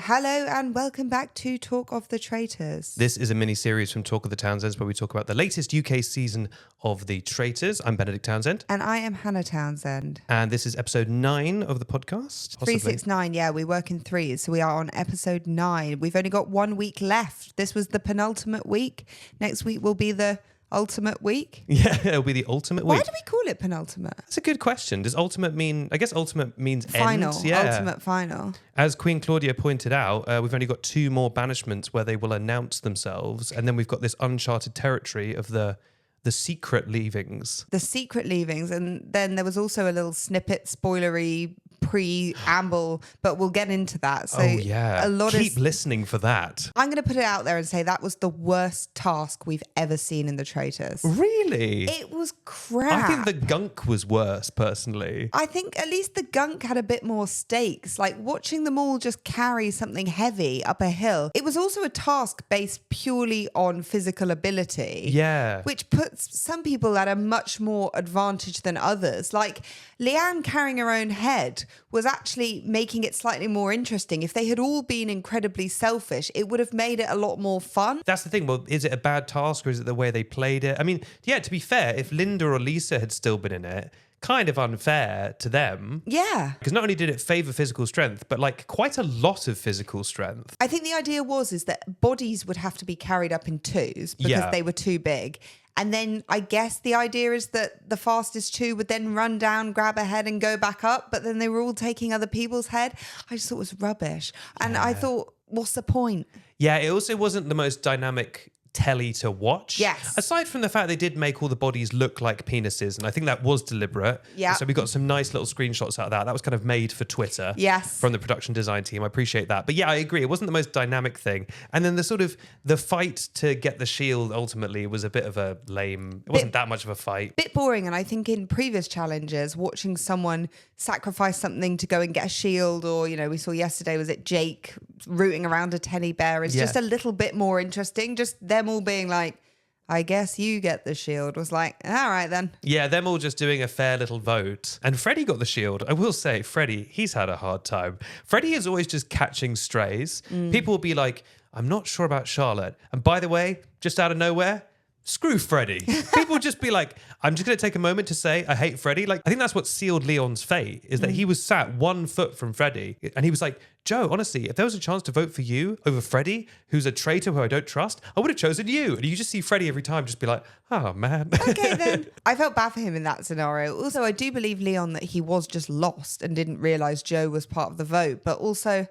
Hello and welcome back to Talk of the Traitors. This is a mini-series from Talk of the Townsends where we talk about the latest UK season of the Traitors. I'm Benedict Townsend. And I am Hannah Townsend. And this is episode 9 of the podcast. 369, yeah, we work in threes, so we are on episode 9. We've only got 1 week left. This was the penultimate week. Next week will be the ultimate week. Yeah, it'll be the ultimate week. Why do we call it penultimate? That's a good question. Does ultimate mean, I guess ultimate means Final, end? Yeah. ultimate final. As Queen Claudia pointed out, we've only got 2 more banishments where they will announce themselves. And then we've got this uncharted territory of the secret leavings. The secret leavings. And then there was also a little snippet, spoilery, preamble, but we'll get into that. So yeah. a lot Keep listening for that. I'm going to put it out there and say that was the worst task we've ever seen in the Traitors. Really? It was crap. I think the gunk was worse, personally. I think at least the gunk had a bit more stakes, like watching them all just carry something heavy up a hill. It was also a task based purely on physical ability. Yeah. Which puts some people at a much more advantage than others. Like Leanne carrying her own head was actually making it slightly more interesting. If they had all been incredibly selfish, it would have made it a lot more fun. That's the thing. Well, is it a bad task or is it the way they played it? I mean, yeah, to be fair, if Linda or Lisa had still been in it, kind of unfair to them. Yeah. Because not only did it favour physical strength, but like quite a lot of physical strength. I think the idea is that bodies would have to be carried up in twos because they were too big. And then I guess the idea is that the fastest 2 would then run down, grab a head and go back up. But then they were all taking other people's head. I just thought it was rubbish. And I thought, what's the point? Yeah, it also wasn't the most dynamic telly to watch. Yes. Aside from the fact they did make all the bodies look like penises, and I think that was deliberate. Yeah. So we got some nice little screenshots out of that. That was kind of made for Twitter. Yes. From the production design team. I appreciate that. But yeah, I agree. It wasn't the most dynamic thing. And then the fight to get the shield ultimately was a bit of a lame. It wasn't that much of a fight. Bit boring. And I think in previous challenges, watching someone sacrifice something to go and get a shield, or, you know, we saw yesterday, was it Jake rooting around a teddy bear, is just a little bit more interesting. Just them all being like, I guess you get the shield, was like, all right then. Yeah, them all just doing a fair little vote. And Freddie got the shield. I will say, Freddie, he's had a hard time. Freddie is always just catching strays. People will be like, I'm not sure about Charlotte. And by the way, just out of nowhere, screw Freddie. People would just be like, I'm just going to take a moment to say I hate Freddie. Like, I think that's what sealed Leon's fate, is that he was sat 1 foot from Freddie. And he was like, Joe, honestly, if there was a chance to vote for you over Freddie, who's a traitor who I don't trust, I would have chosen you. And you just see Freddie every time just be like, oh, man. Okay, then. I felt bad for him in that scenario. Also, I do believe, Leon, that he was just lost and didn't realise Joe was part of the vote. But also,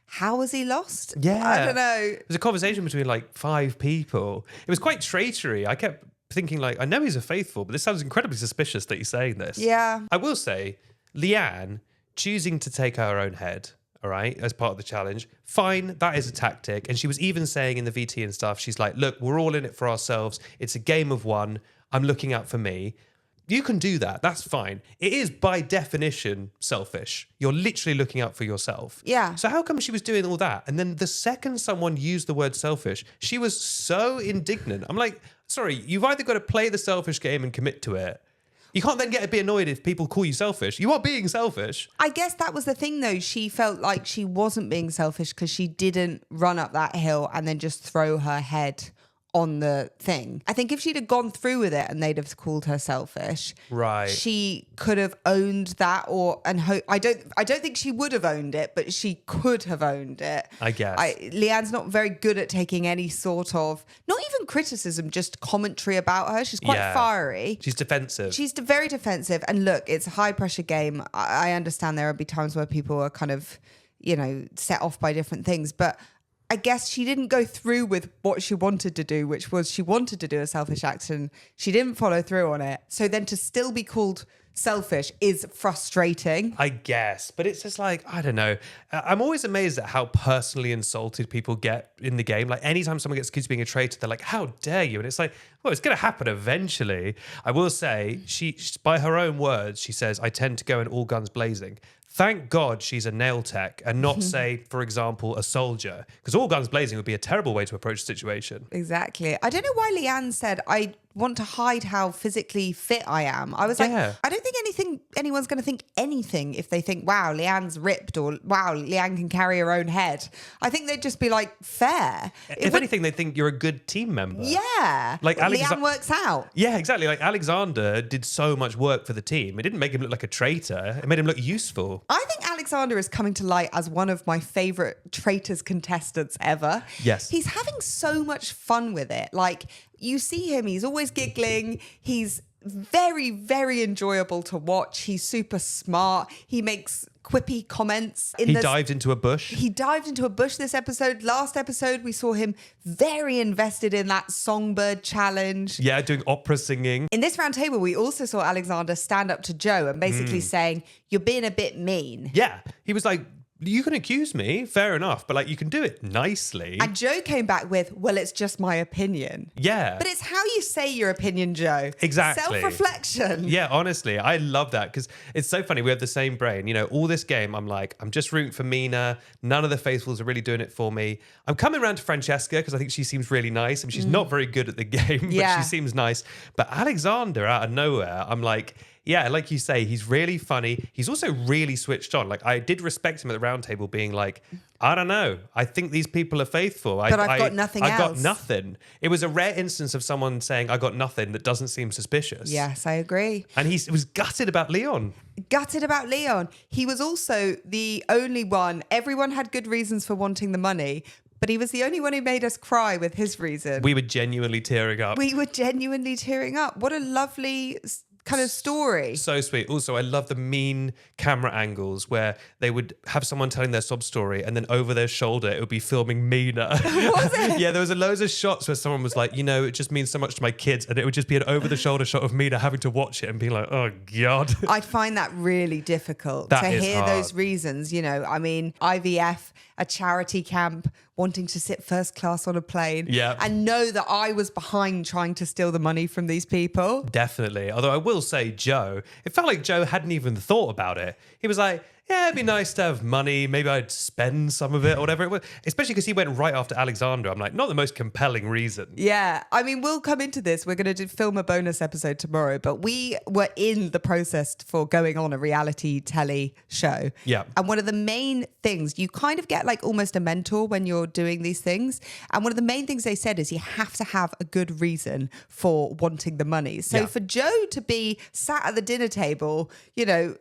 how was he lost? Yeah. I don't know. It was a conversation between like 5 people. It was quite traitory. I kept thinking like, I know he's a faithful, but this sounds incredibly suspicious that he's saying this. Yeah. I will say, Leanne choosing to take her own head, all right, as part of the challenge, fine, that is a tactic. And she was even saying in the VT and stuff, she's like, look, we're all in it for ourselves. It's a game of one. I'm looking out for me. You can do that. That's fine. It is by definition selfish. You're literally looking out for yourself. Yeah. So how come she was doing all that? And then the second someone used the word selfish, she was so indignant. I'm like, sorry, you've either got to play the selfish game and commit to it. You can't then get a bit annoyed if people call you selfish. You are being selfish. I guess that was the thing, though. She felt like she wasn't being selfish because she didn't run up that hill and then just throw her head on the thing. I think if she'd have gone through with it and they'd have called her selfish, right, she could have owned that, I don't think she would have owned it, but she could have owned it. I guess. Leanne's not very good at taking any sort of, not even criticism, just commentary about her. She's quite fiery. She's defensive. She's very defensive. And look, it's a high pressure game. I understand there will be times where people are kind of, you know, set off by different things, but I guess she didn't go through with what she wanted to do, which was she wanted to do a selfish action. She didn't follow through on it. So then to still be called selfish is frustrating. I guess. But it's just like, I don't know. I'm always amazed at how personally insulted people get in the game. Like anytime someone gets accused of being a traitor, they're like, how dare you? And it's like, well, it's going to happen eventually. I will say, she by her own words, she says, I tend to go in all guns blazing. Thank God she's a nail tech and not, say, for example, a soldier. Because all guns blazing would be a terrible way to approach the situation. Exactly. I don't know why Leanne said, I want to hide how physically fit I am. I was like, Yeah. I don't think anyone's going to think anything if they think, wow, Leanne's ripped, or wow, Leanne can carry her own head. I think they'd just be like, fair. If anything, they think you're a good team member. Yeah. Like Leanne works out. Yeah, exactly. Like Alexander did so much work for the team. It didn't make him look like a traitor. It made him look useful. I think Alexander is coming to light as one of my favorite Traitors contestants ever. Yes. He's having so much fun with it. Like, you see him, he's always giggling. He's very, very enjoyable to watch. He's super smart. He makes quippy comments. He dived into a bush. He dived into a bush this episode. Last episode, we saw him very invested in that songbird challenge. Yeah, doing opera singing. In this round table, we also saw Alexander stand up to Joe and basically saying, you're being a bit mean. Yeah, he was like, you can accuse me, fair enough, but like you can do it nicely. And Joe came back with, well, it's just my opinion. Yeah. But it's how you say your opinion, Joe. Exactly. Self-reflection. Yeah, honestly, I love that because it's so funny. We have the same brain. You know, all this game, I'm like, I'm just rooting for Mina. None of the faithfuls are really doing it for me. I'm coming around to Francesca because I think she seems really nice. I mean, she's not very good at the game, but Yeah. she seems nice. But Alexander, out of nowhere, I'm like, yeah, like you say, he's really funny. He's also really switched on. Like, I did respect him at the round table being like, I don't know. I think these people are faithful. But I've got nothing I got else. nothing. It was a rare instance of someone saying, I got nothing that doesn't seem suspicious. Yes, I agree. And he was gutted about Leon. Gutted about Leon. He was also the only one. Everyone had good reasons for wanting the money, but he was the only one who made us cry with his reason. We were genuinely tearing up. We were genuinely tearing up. What a lovely kind of story. So sweet. Also, I love the mean camera angles where they would have someone telling their sob story and then over their shoulder it would be filming Mina. Was it? Yeah, there was loads of shots where someone was like, you know, it just means so much to my kids, and it would just be an over-the-shoulder shot of Mina having to watch it and being like, oh God. I'd find that really difficult That to is hear hard. those reasons. You know, I mean, IVF, a charity camp, wanting to sit first class on a plane, Yeah. and know that I was behind trying to steal the money from these people. Definitely. Although I will say, Joe, it felt like Joe hadn't even thought about it. He was like, yeah, it'd be nice to have money. Maybe I'd spend some of it or whatever it was. Especially because he went right after Alexander. I'm like, not the most compelling reason. Yeah, I mean, we'll come into this. We're going to film a bonus episode tomorrow, but we were in the process for going on a reality telly show. Yeah. And one of the main things, you kind of get like almost a mentor when you're doing these things. And one of the main things they said is you have to have a good reason for wanting the money. So Yeah. for Joe to be sat at the dinner table, you know,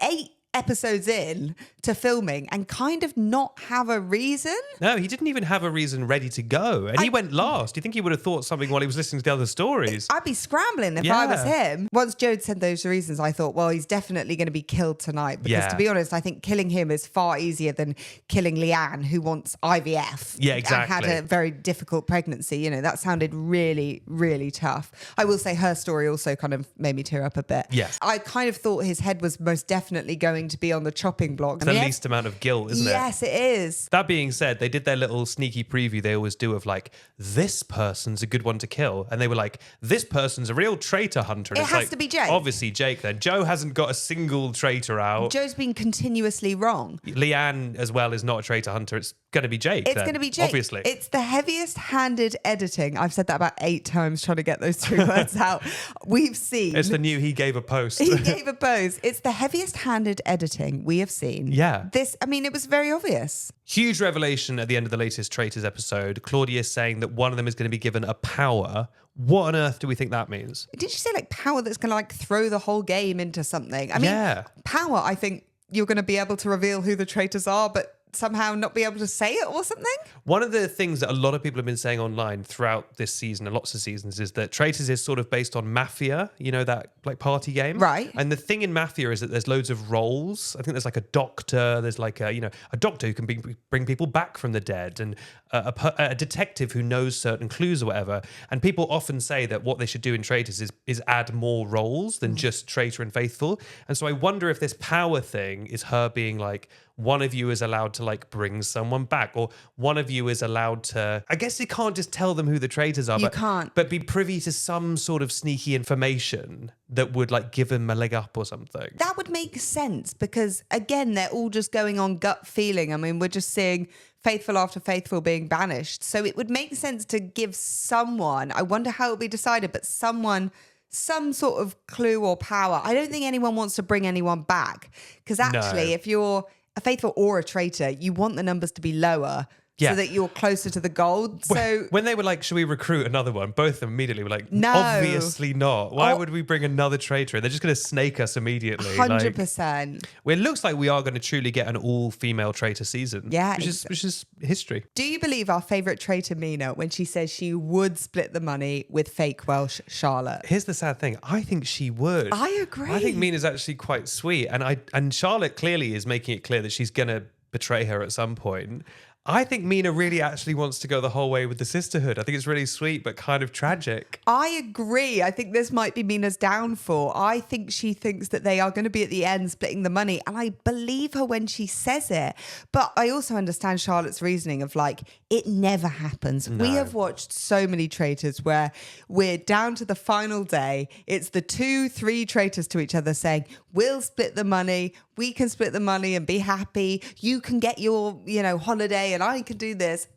8 episodes in to filming and kind of not have a reason. No, he didn't even have a reason ready to go. And he went last. Do you think he would have thought something while he was listening to the other stories? I'd be scrambling if I was Yeah. him. Once Joe said those reasons, I thought, well, he's definitely going to be killed tonight. Because Yeah. to be honest, I think killing him is far easier than killing Leanne, who wants IVF. Yeah, exactly. And had a very difficult pregnancy. You know, that sounded really, really tough. I will say her story also kind of made me tear up a bit. Yes. I kind of thought his head was most definitely going to be on the chopping block. It's the least amount of guilt, isn't it? Yes, it is. That being said, they did their little sneaky preview they always do of like, this person's a good one to kill. And they were like, this person's a real traitor hunter. And It it's has like, to be Jake. Obviously Jake then. Joe hasn't got a single traitor out. Joe's been continuously wrong. Leanne as well is not a traitor hunter. It's going to be Jake It's then, going to be Jake. Obviously. It's the heaviest handed editing. I've said that about 8 times trying to get those 3 words out. We've seen. It's the new he gave a post. He gave a pose. It's the heaviest handed editing we have seen. Yeah. I mean, it was very obvious. Huge revelation at the end of the latest Traitors episode. Claudia saying that one of them is going to be given a power. What on earth do we think that means? Did you say like power that's going to like throw the whole game into something? I mean, Yeah. power, I think you're going to be able to reveal who the traitors are, but somehow not be able to say it or something? One of the things that a lot of people have been saying online throughout this season and lots of seasons is that Traitors is sort of based on Mafia, you know, that like party game. Right. And the thing in Mafia is that there's loads of roles. I think there's like a doctor, there's like a, you know, a doctor who can bring people back from the dead, and a detective who knows certain clues or whatever. And people often say that what they should do in Traitors is add more roles than just traitor and faithful. And so I wonder if this power thing is her being like, one of you is allowed to like bring someone back, or one of you is allowed to, I guess you can't just tell them who the traitors are, You can't. but be privy to some sort of sneaky information that would like give them a leg up or something. That would make sense because, again, they're all just going on gut feeling. I mean, we're just seeing faithful after faithful being banished. So it would make sense to give someone, I wonder how it'll be decided, but someone some sort of clue or power. I don't think anyone wants to bring anyone back because actually, if you're a faithful or a traitor, you want the numbers to be lower. Yeah. So that you're closer to the gold. So when they were like, should we recruit another one? Both of them immediately were like, no. Obviously not. Why would we bring another traitor in? They're just going to snake us immediately. 100%. Well, it looks like we are going to truly get an all-female traitor season. Yeah. Which is history. Do you believe our favourite traitor, Mina, when she says she would split the money with fake Welsh Charlotte? Here's the sad thing. I think she would. I agree. I think Mina's actually quite sweet. And Charlotte clearly is making it clear that she's going to betray her at some point. I think Mina really actually wants to go the whole way with the sisterhood. I think it's really sweet, but kind of tragic. I agree. I think this might be Mina's downfall. I think she thinks that they are going to be at the end splitting the money. And I believe her when she says it. But I also understand Charlotte's reasoning of like, it never happens. No. We have watched so many traitors where we're down to the final day. It's the 2-3 traitors to each other saying, we'll split the money. We can split the money and be happy. You can get your, holiday and I can do this.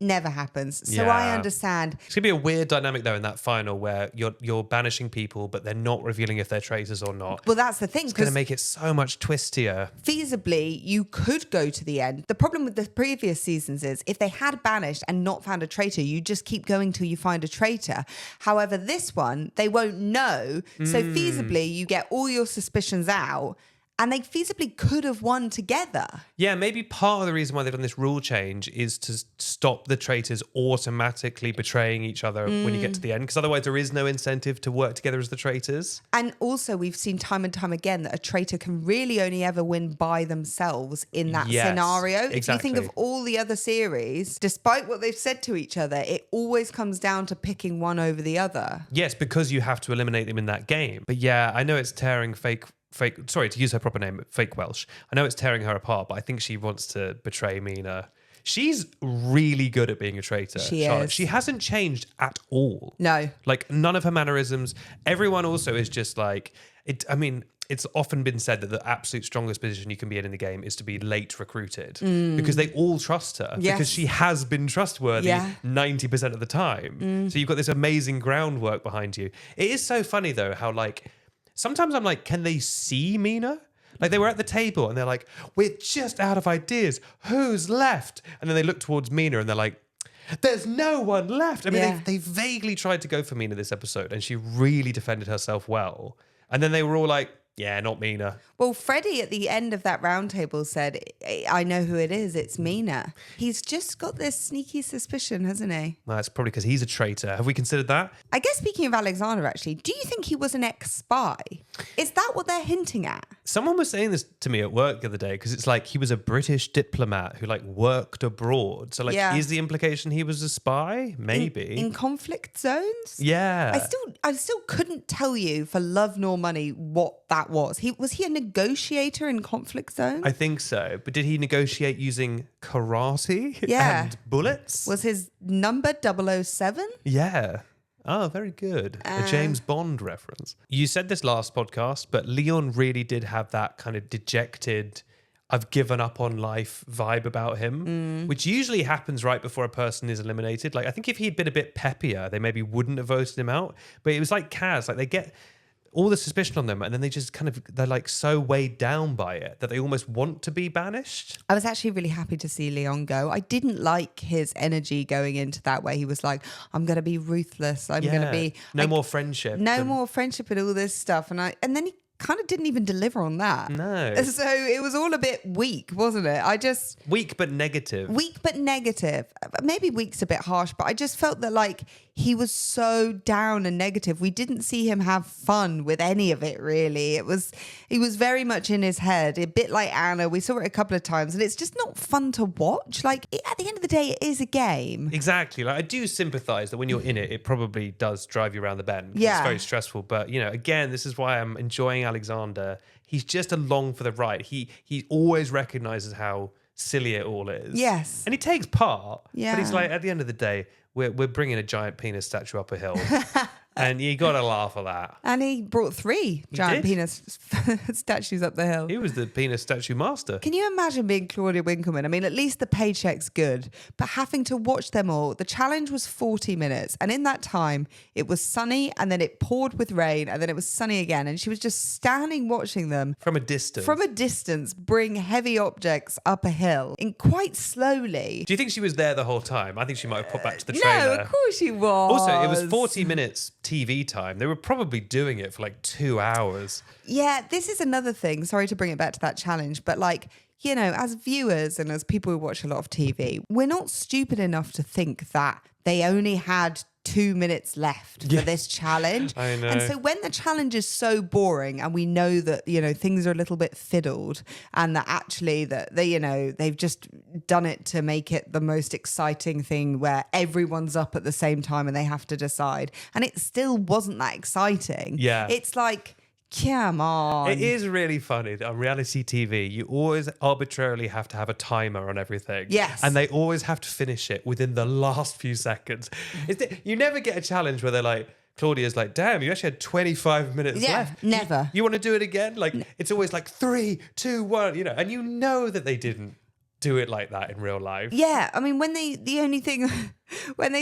Never happens. So I understand. It's going to be a weird dynamic though in that final where you're banishing people, but they're not revealing if they're traitors or not. Well, that's the thing. It's going to make it so much twistier. Feasibly, you could go to the end. The problem with the previous seasons is if they had banished and not found a traitor, you just keep going till you find a traitor. However, this one, they won't know. So feasibly, you get all your suspicions out. And they feasibly could have won together. Yeah, maybe part of the reason why they've done this rule change is to stop the traitors automatically betraying each other when you get to the end, because otherwise there is no incentive to work together as the traitors. And also we've seen time and time again that a traitor can really only ever win by themselves in that scenario. Exactly. If you think of all the other series, despite what they've said to each other, it always comes down to picking one over the other. Yes, because you have to eliminate them in that game. But yeah, I know it's tearing sorry, to use her proper name, fake Welsh. I know it's tearing her apart, but I think she wants to betray Mina. She's really good at being a traitor. She Charlotte. is. She hasn't changed at all. No. Like none of her mannerisms. Everyone also is just like, it's often been said that the absolute strongest position you can be in the game is to be late recruited because they all trust her because she has been trustworthy 90% of the time. So you've got this amazing groundwork behind you. It is so funny though, how like, sometimes I'm like, can they see Mina? Like they were at the table and they're like, we're just out of ideas. Who's left? And then they look towards Mina and they're like, there's no one left. I mean, they vaguely tried to go for Mina this episode and she really defended herself well. And then they were all like, yeah, not Mina. Well, Freddie at the end of that round table said, I know who it is. It's Mina. He's just got this sneaky suspicion, hasn't he? Well, that's probably because he's a traitor. Have we considered that? I guess speaking of Alexander, actually, do you think he was an ex-spy? Is that what they're hinting at? Someone was saying this to me at work the other day because it's like he was a British diplomat who like worked abroad. So like, is the implication he was a spy? Maybe. In conflict zones? Yeah. I still couldn't tell you for love nor money what that was. Was he a negotiator in conflict zones? I think so. But did he negotiate using karate and bullets? Was his number 007? Yeah. Oh, very good. A James Bond reference. You said this last podcast, but Leon really did have that kind of dejected, I've given up on life vibe about him, which usually happens right before a person is eliminated. Like, I think if he'd been a bit peppier, they maybe wouldn't have voted him out. But it was like Kaz, like they get all the suspicion on them and then they just they're like so weighed down by it that they almost want to be banished. I was actually really happy to see Leon go. I didn't like his energy going into that where he was like, I'm going to be ruthless. I'm going to be... No more friendship. No more friendship and all this stuff. And then he kind of didn't even deliver on that. No. So it was all a bit weak, wasn't it? Weak but negative. Weak but negative. Maybe weak's a bit harsh, but I just felt that like he was so down and negative. We didn't see him have fun with any of it, really. He was very much in his head, a bit like Anna. We saw it a couple of times and it's just not fun to watch. Like at the end of the day, it is a game. Exactly. Like I do sympathize that when you're in it, it probably does drive you around the bend. Yeah. It's very stressful. But, again, this is why I'm enjoying Alexander. He's just along for the ride. He always recognizes how silly it all is. Yes. And he takes part. Yeah. But he's like, at the end of the day, we're bringing a giant penis statue up a hill. And you got to laugh at that. And he brought 3 giant did. penis statues up the hill. He was the penis statue master. Can you imagine being Claudia Winkleman? I mean, at least the paycheck's good, but having to watch them all, the challenge was 40 minutes. And in that time, it was sunny and then it poured with rain and then it was sunny again. And she was just standing watching them From a distance. bring heavy objects up a hill in quite slowly. Do you think she was there the whole time? I think she might have put back to the trailer. No, of course she was. Also, it was 40 minutes TV time. They were probably doing it for like 2 hours. Yeah, this is another thing. Sorry to bring it back to that challenge, but like, you know, as viewers and as people who watch a lot of TV, we're not stupid enough to think that they only had 2 minutes left for this challenge. I know. And so when the challenge is so boring and we know that, you know, things are a little bit fiddled and that actually that they, you know, they've just done it to make it the most exciting thing where everyone's up at the same time and they have to decide. And it still wasn't that exciting. Yeah. It's like, come on. It is really funny that on reality TV, you always arbitrarily have to have a timer on everything. Yes. And they always have to finish it within the last few seconds. You never get a challenge where they're like, Claudia's like, damn, you actually had 25 minutes left. Never. You want to do it again? Like, it's always like 3, 2, 1, you know, and you know that they didn't do it like that in real life. Yeah, I mean, when they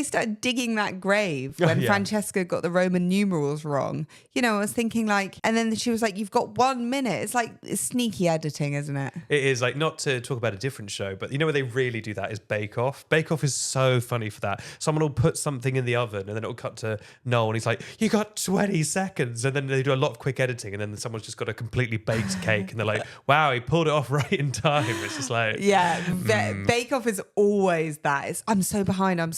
started digging that grave, when Francesca got the Roman numerals wrong, you know, I was thinking like, and then she was like, you've got 1 minute. It's like, it's sneaky editing, isn't it? It is, like, not to talk about a different show, but you know where they really do that is Bake Off. Bake Off is so funny for that. Someone will put something in the oven and then it'll cut to Noel and he's like, you got 20 seconds. And then they do a lot of quick editing and then someone's just got a completely baked cake and they're like, wow, he pulled it off right in time. It's just like... Yeah, Bake Off is always that. It's, I'm so behind.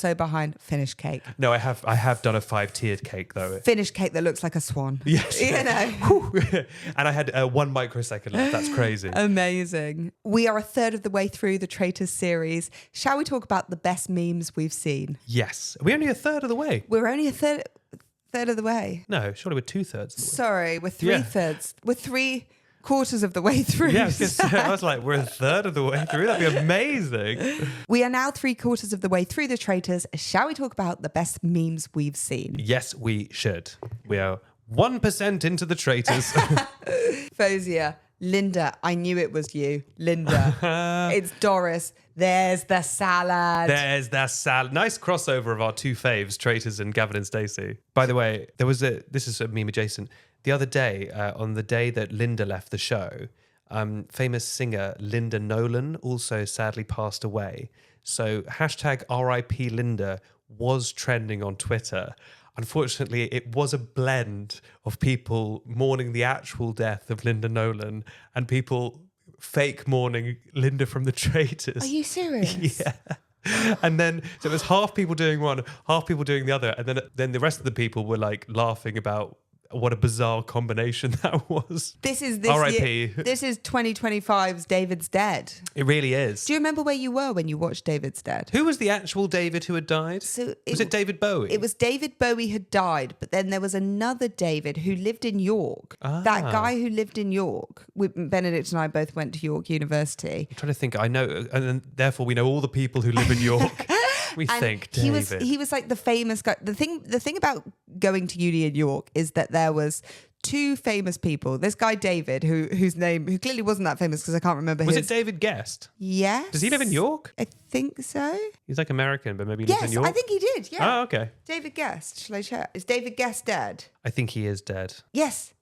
Finished cake. No, I have done a 5-tiered cake though. Finished cake that looks like a swan. Yes. You know. And I had 1 microsecond left. That's crazy. Amazing. We are a third of the way through the Traitors series. Shall we talk about the best memes we've seen? Yes. We're only a third of the way. We're only a third of the way. No, surely we're 2/3 of the way. Sorry, we're 3/3. We're 3/4 of the way through. Yeah, I was like, we're a third of the way through. That'd be amazing. We are now 3/4 of the way through the Traitors. Shall we talk about the best memes we've seen? Yes, we should. We are 1% into the Traitors. Fozia, Linda, I knew it was you. Linda, it's Doris. There's the salad. There's that salad. Nice crossover of our 2 faves, Traitors and Gavin and Stacey. By the way, this is a meme adjacent. The other day, on the day that Linda left the show, famous singer Linda Nolan also sadly passed away. So hashtag RIP Linda was trending on Twitter. Unfortunately, it was a blend of people mourning the actual death of Linda Nolan and people fake mourning Linda from the Traitors. Are you serious? Yeah. And then, so it was half people doing one, half people doing the other. And then the rest of the people were like laughing about what a bizarre combination that was. This is R.I.P. This is 2025's David's Dead. It really is. Do you remember where you were when you watched David's Dead? Who was the actual David who had died? Was it David Bowie? It was David Bowie had died, but then there was another David who lived in York. Ah. That guy who lived in York. Benedict and I both went to York University. I'm trying to think. I know, and then, therefore we know all the people who live in York. We And think he David. was like the famous guy. The thing about going to uni in York is that there was 2 famous people. This guy David, who clearly wasn't that famous because I can't remember Was his. it David Guest? Yes. Does he live in York? I think so. He's like American, but maybe he lives in Yes, York. I think he did. Yeah. Oh, okay. David Guest. Shall I check? Is David Guest dead? I think he is dead. Yes.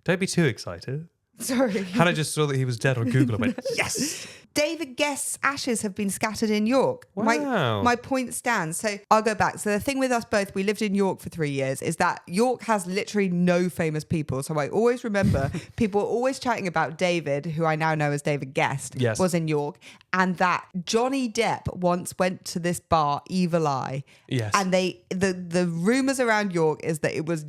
Don't be too excited. Sorry. Hannah just saw that he was dead on Google and went, yes! David Guest's ashes have been scattered in York. Wow. My point stands. So I'll go back. So the thing with us both, we lived in York for 3 years, is that York has literally no famous people. So I always remember people always chatting about David, who I now know as David Guest, Yes. was in York. And that Johnny Depp once went to this bar, Evil Eye. Yes. And the rumours around York is that it was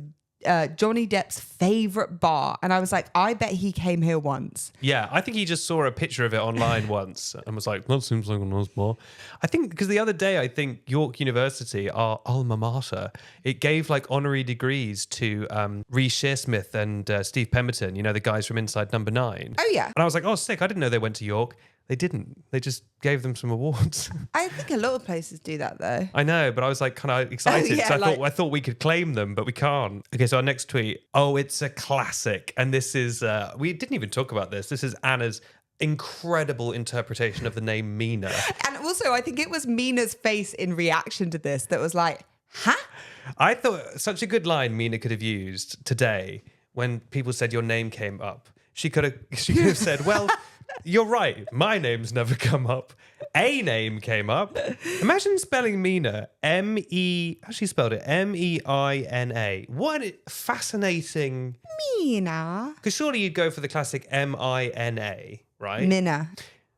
Johnny Depp's favourite bar. And I was like, I bet he came here once. Yeah, I think he just saw a picture of it online once and was like, that seems like a nice bar. I think, because the other day, I think York University, our alma mater, it gave like honorary degrees to Reece Shearsmith and Steve Pemberton, you know, the guys from Inside Number 9. Oh, yeah. And I was like, oh, sick. I didn't know they went to York. They didn't. They just gave them some awards. I think a lot of places do that though. I know, but I was like kind of excited. Oh, yeah, so I thought we could claim them, but we can't. Okay, so our next tweet. Oh, it's a classic. And this is, we didn't even talk about this. This is Anna's incredible interpretation of the name Mina. And also, I think it was Mina's face in reaction to this that was like, huh? I thought such a good line Mina could have used today when people said your name came up. She could have said, well, you're right. My name's never come up. A name came up. Imagine spelling Mina. How she spelled it? Meina. What a fascinating. Mina. Because surely you'd go for the classic Mina, right? Minna.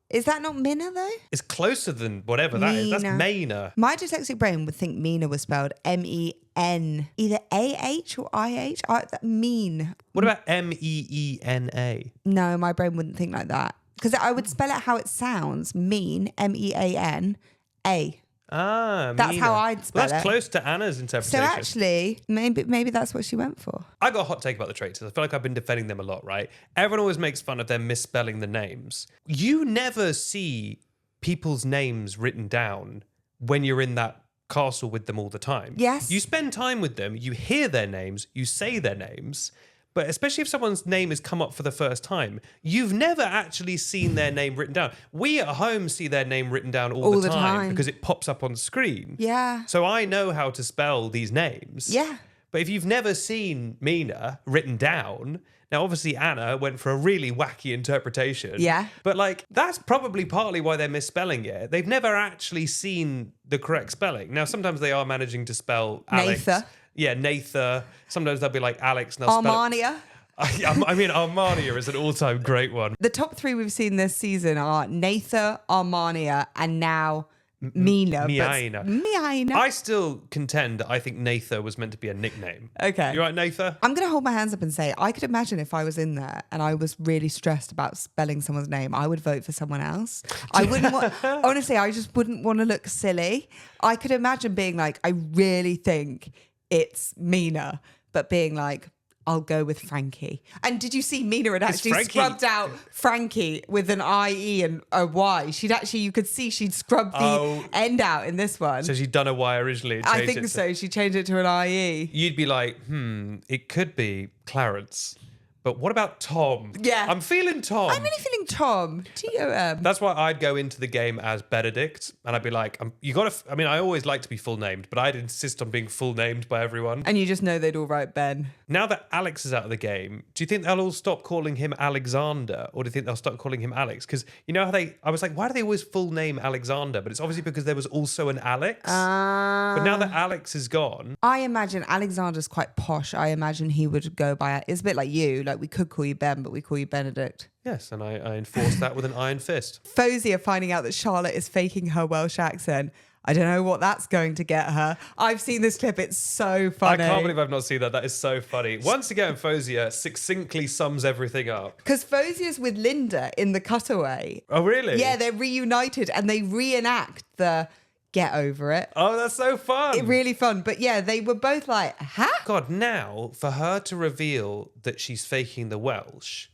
Is that not Minna though? It's closer than whatever that is. That's Maina. My dyslexic brain would think Mina was spelled M-E-N. Either A-H or I-H. Mean. What about Meena? No, my brain wouldn't think like that. Because I would spell it how it sounds. Mean, M-E-A-N-A. Ah, that's Mina. how I'd spell Well, that's it. close to Anna's interpretation. So actually, maybe that's what she went for. I got a hot take about the Traitors. I feel like I've been defending them a lot, right? Everyone always makes fun of them misspelling the names. You never see people's names written down when you're in that castle with them all the time. Yes. You spend time with them, you hear their names, you say their names, but especially if someone's name has come up for the first time, you've never actually seen their name written down. We at home see their name written down all the time because it pops up on the screen. Yeah. So I know how to spell these names. Yeah. But if you've never seen Mina written down, now obviously Anna went for a really wacky interpretation. Yeah. But like, that's probably partly why they're misspelling it. They've never actually seen the correct spelling. Now, sometimes they are managing to spell Alex. Natha. Yeah, Natha. Sometimes they'll be like Alex and they'll spell Armania. I mean, Armania is an all-time great one. The top three we've seen this season are Natha, Armania, and now Mina. Miaina. Miaina. I still contend I think Natha was meant to be a nickname. Okay. You right, Natha? I'm going to hold my hands up and say, I could imagine if I was in there and I was really stressed about spelling someone's name, I would vote for someone else. I wouldn't want, honestly, I just wouldn't want to look silly. I could imagine being like, I really think it's Mina, but being like, I'll go with Frankie. And did you see Mina had actually scrubbed out Frankie with an I-E and a Y? You could see she'd scrubbed the end out in this one. So she'd done a Y originally. And I think so. She changed it to an I-E. You'd be like, it could be Clarence. But what about Tom? Yeah. I'm feeling Tom. I'm really feeling Tom. T-O-M. That's why I'd go into the game as Benedict. And I'd be like, I always like to be full named, but I'd insist on being full named by everyone. And you just know they'd all write Ben. Now that Alex is out of the game, do you think they'll all stop calling him Alexander? Or do you think they'll start calling him Alex? Because you know how I was like, why do they always full name Alexander? But it's obviously because there was also an Alex. But now that Alex is gone. I imagine Alexander's quite posh. I imagine he would go by, it's a bit like you, like we could call you Ben, but we call you Benedict. Yes, and I enforce that with an iron fist. Fozia finding out that Charlotte is faking her Welsh accent. I don't know what that's going to get her. I've seen this clip. It's so funny. I can't believe I've not seen that. That is so funny. Once again, Fozia succinctly sums everything up. Because Fozia's with Linda in the cutaway. Oh, really? Yeah, they're reunited and they reenact the get over it. Oh, that's so fun. Really fun. But yeah, they were both like, huh? God, now for her to reveal that she's faking the Welsh,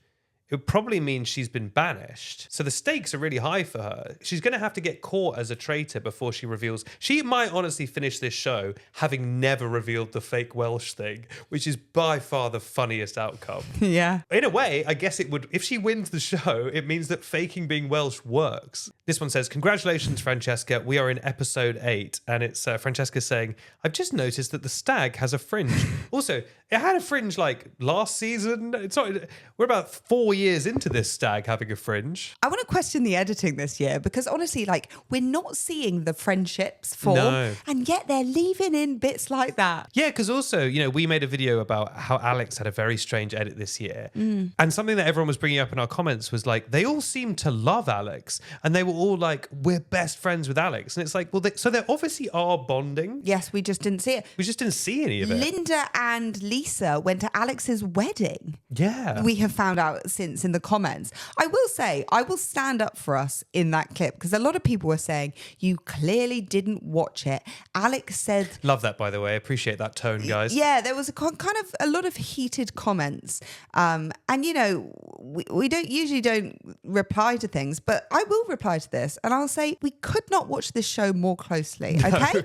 it would probably mean she's been banished. So the stakes are really high for her. She's going to have to get caught as a traitor before she reveals. She might honestly finish this show having never revealed the fake Welsh thing, which is by far the funniest outcome. Yeah. In a way, I guess it would, if she wins the show, it means that faking being Welsh works. This one says, congratulations, Francesca. We are in episode 8. And it's Francesca saying, I've just noticed that the stag has a fringe. Also, it had a fringe like last season. It's not, we're about 4 years into this stag having a fringe. I want to question the editing this year because honestly, like, we're not seeing the friendships form. No. And yet they're leaving in bits like that. Yeah, because also, we made a video about how Alex had a very strange edit this year. And something that everyone was bringing up in our comments was like, they all seemed to love Alex. And they were all like, we're best friends with Alex. And it's like, well, so they obviously are bonding. Yes, we just didn't see it. We just didn't see any of it. Linda and Lisa Lisa went to Alex's wedding. Yeah. We have found out since in the comments. I will say, I will stand up for us in that clip because a lot of people were saying you clearly didn't watch it. Alex said... Love that, by the way. Appreciate that tone, guys. Yeah, there was kind of a lot of heated comments. And, you know, we don't reply to things, but I will reply to this and I'll say we could not watch this show more closely, okay?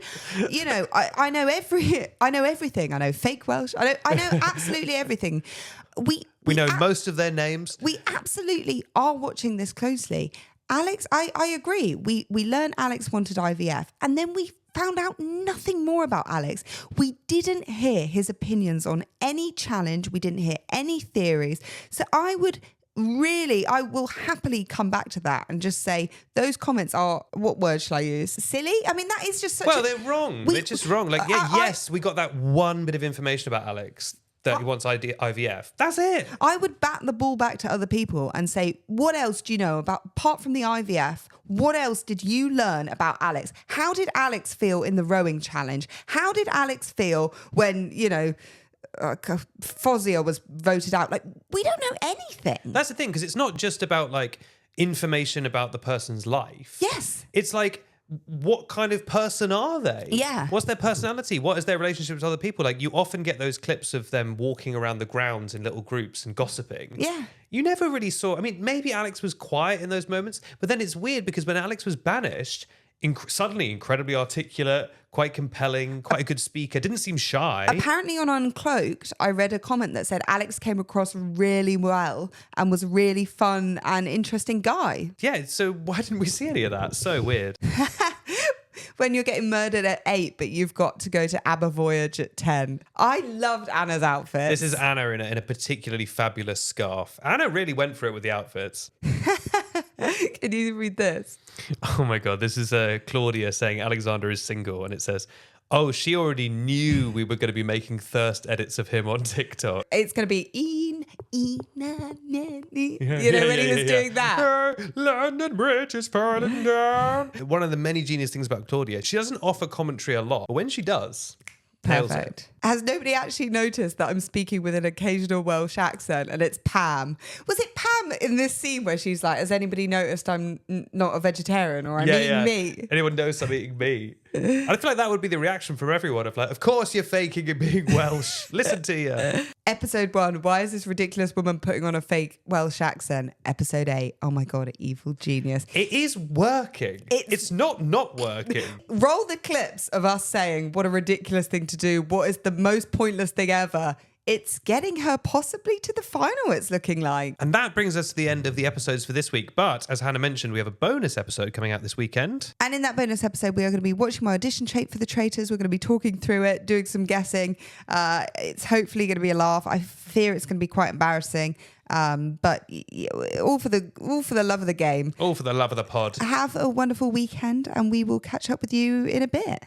You know, I know everything. I know fake Welsh. I know absolutely everything. We know most of their names. We absolutely are watching this closely. Alex, I agree. We learned Alex wanted IVF and then we found out nothing more about Alex. We didn't hear his opinions on any challenge. We didn't hear any theories. So I will happily come back to that and just say those comments are, what word shall I use? Silly? I mean, that is just such they're wrong. They're just wrong. Like, yes, we got that one bit of information about Alex that he wants IVF. That's it. I would bat the ball back to other people and say, what else do you know apart from the IVF? What else did you learn about Alex? How did Alex feel in the rowing challenge? How did Alex feel when, you know, Fozia was voted out? Like, we don't know anything. That's the thing, because it's not just about like information about the person's life. Yes. It's like, what kind of person are they? Yeah. What's their personality? What is their relationship with other people? Like, you often get those clips of them walking around the grounds in little groups and gossiping. Yeah. You never really saw, I mean, maybe Alex was quiet in those moments, but then it's weird because when Alex was banished, suddenly incredibly articulate, quite compelling, quite a good speaker, didn't seem shy. Apparently on Uncloaked, I read a comment that said Alex came across really well and was a really fun and interesting guy. Yeah, so why didn't we see any of that? So weird. When you're getting murdered at 8, but you've got to go to Aber Voyage at 10. I loved Anna's outfit. This is Anna in a particularly fabulous scarf. Anna really went for it with the outfits. Can you read this? Oh my God, this is Claudia saying Alexander is single, and it says, oh, she already knew we were going to be making thirst edits of him on TikTok. It's going to be you know, when he was doing that. London Bridge is falling down. One of the many genius things about Claudia, she doesn't offer commentary a lot, but when she does, nails Perfect. it. Has nobody actually noticed that I'm speaking with an occasional Welsh accent and it's Pam? Was it Pam in this scene where she's like, has anybody noticed I'm not a vegetarian or I'm eating meat? Anyone knows I'm eating meat? I feel like that would be the reaction from everyone of like, of course you're faking and being Welsh. Listen to you. Episode 1, why is this ridiculous woman putting on a fake Welsh accent? Episode 8, oh my God, evil genius. It is working. It's not working. Roll the clips of us saying what a ridiculous thing to do. What is the most pointless thing ever? It's getting her possibly to the final, it's looking like. And that brings us to the end of the episodes for this week. But as Hannah mentioned, we have a bonus episode coming out this weekend. And in that bonus episode, we are going to be watching my audition tape for the Traitors. We're going to be talking through it, doing some guessing. It's hopefully going to be a laugh. I fear it's going to be quite embarrassing. But all for the love of the game. All for the love of the pod. Have a wonderful weekend and we will catch up with you in a bit.